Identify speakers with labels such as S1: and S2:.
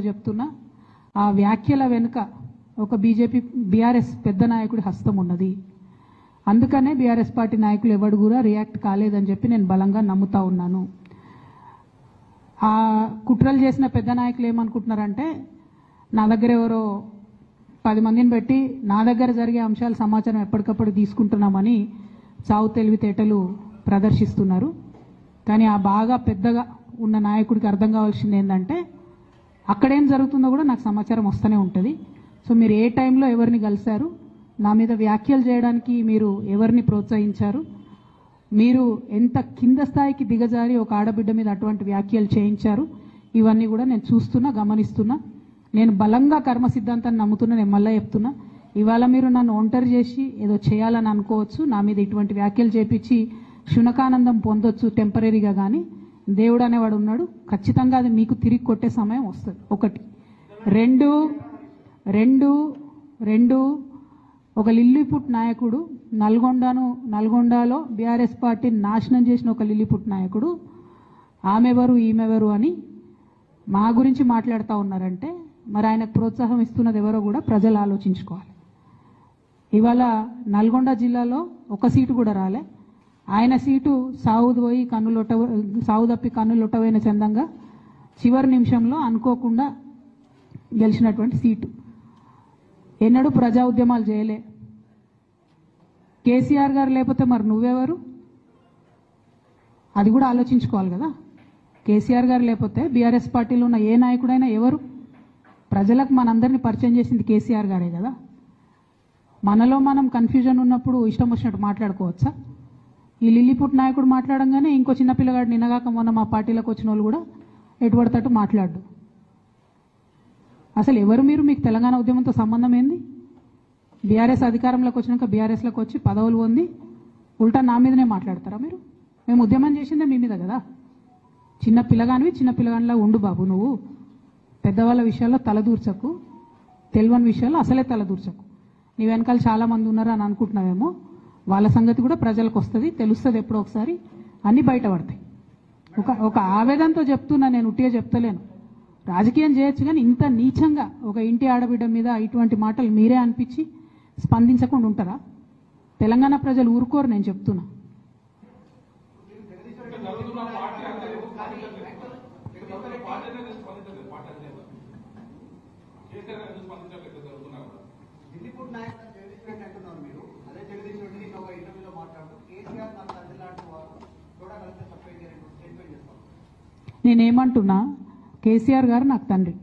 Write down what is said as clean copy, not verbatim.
S1: చెప్తున్నా ఆ వ్యాఖ్యల వెనుక ఒక బీఆర్ఎస్ పెద్ద నాయకుడి హస్తం ఉన్నది. అందుకనే బీఆర్ఎస్ పార్టీ నాయకులు ఎవడు కూడా రియాక్ట్ కాలేదని చెప్పి నేను బలంగా నమ్ముతా ఉన్నాను. ఆ కుట్రలు చేసిన పెద్ద నాయకులు ఏమనుకుంటున్నారంటే నా దగ్గర ఎవరో 10 మందిని పెట్టి నా దగ్గర జరిగే అంశాల సమాచారం ఎప్పటికప్పుడు తీసుకుంటున్నామని చావు తెలివితేటలు ప్రదర్శిస్తున్నారు. కానీ ఆ బాగా పెద్దగా ఉన్న నాయకుడికి అర్థం కావాల్సింది ఏంటంటే అక్కడేం జరుగుతుందో కూడా నాకు సమాచారం వస్తూనే ఉంటుంది. సో మీరు ఏ టైంలో ఎవరిని కలిశారు, నా మీద వ్యాఖ్యలు చేయడానికి మీరు ఎవరిని ప్రోత్సహించారు, మీరు ఎంత కింద స్థాయికి దిగజారి ఒక ఆడబిడ్డ మీద అటువంటి వ్యాఖ్యలు చేయించారు, ఇవన్నీ కూడా నేను చూస్తున్నా, గమనిస్తున్నా. నేను బలంగా కర్మ సిద్ధాంతాన్ని నమ్ముతున్నా. నేను మళ్ళీ చెప్తున్నా, ఇవాళ మీరు నన్ను ఒంటరి చేసి ఏదో చేయాలని అనుకోవచ్చు, నా మీద ఇటువంటి వ్యాఖ్యలు చేపించి శునకానందం పొందొచ్చు టెంపరీగా, కానీ దేవుడు అనేవాడు ఉన్నాడు. ఖచ్చితంగా అది మీకు తిరిగి కొట్టే సమయం వస్తుంది. ఒకటి. రెండు ఒక లిల్లీపుట్ నాయకుడు నల్గొండలో బీఆర్ఎస్ పార్టీ నాశనం చేసిన ఒక లిల్లీపుట్ నాయకుడు ఆమెవరు ఈమెవరు అని మా గురించి మాట్లాడుతూ ఉన్నారంటే మరి ఆయనకు ప్రోత్సాహం ఇస్తున్నది ఎవరో కూడా ప్రజలు ఆలోచించుకోవాలి. ఇవాళ నల్గొండ జిల్లాలో ఒక సీటు కూడా రాలే. ఆయన సీటు సావు తప్పి కన్నులొట్టవైన చందంగా చివరి నిమిషంలో అనుకోకుండా గెలిచినటువంటి సీటు. ఎన్నడూ ప్రజా ఉద్యమాలు చేయలే. కేసీఆర్ గారు లేకపోతే మరి నువ్వెవరు, అది కూడా ఆలోచించుకోవాలి కదా. కేసీఆర్ గారు లేకపోతే బీఆర్ఎస్ పార్టీలో ఉన్న ఏ నాయకుడైనా ఎవరు? ప్రజలకు మనందరినీ పరిచయం చేసింది కేసీఆర్ గారే కదా. మనలో మనం కన్ఫ్యూజన్ ఉన్నప్పుడు ఇష్టం వచ్చినట్టు మాట్లాడుకోవచ్చా? ఈ లిల్లీపుట్ నాయకుడు మాట్లాడంగానే ఇంకో చిన్న పిల్లగాడు నిన్నగాక మొన్న మా పార్టీలోకి వచ్చిన వాళ్ళు కూడా ఎటుపడతట్టు మాట్లాడు. అసలు ఎవరు మీరు? మీకు తెలంగాణ ఉద్యమంతో సంబంధం ఏంది? బీఆర్ఎస్ అధికారంలోకి వచ్చినాక బీఆర్ఎస్లోకి వచ్చి పదవులు పొంది ఉల్టా నా మీదనే మాట్లాడతారా మీరు? మేము ఉద్యమం చేసిందే మీ మీద కదా. చిన్న పిల్లగానిలా ఉండు బాబు. నువ్వు పెద్దవాళ్ళ విషయాల్లో తలదూర్చకు, తెలియని విషయాల్లో అసలే తలదూర్చకు. నీ వెనకాల చాలా మంది ఉన్నారు అని అనుకుంటున్నావేమో, వాళ్ళ సంగతి కూడా ప్రజలకు వస్తుంది, తెలుస్తుంది ఎప్పుడో ఒకసారి, అన్నీ బయటపడతాయి. ఒక ఆవేదనతో చెప్తున్నా, నేను ఉట్టిగా చెప్తలేను. రాజకీయం చేయొచ్చు కానీ ఇంత నీచంగా ఒక ఇంటి ఆడబిడ్డ మీద ఇటువంటి మాటలు మీరే అనిపించి స్పందించకుండా ఉంటారా? తెలంగాణ ప్రజలు ఊరుకోరు, నేను చెప్తున్నా. నేనేమంటున్నా, కేసీఆర్ గారు నాకు తండ్రి.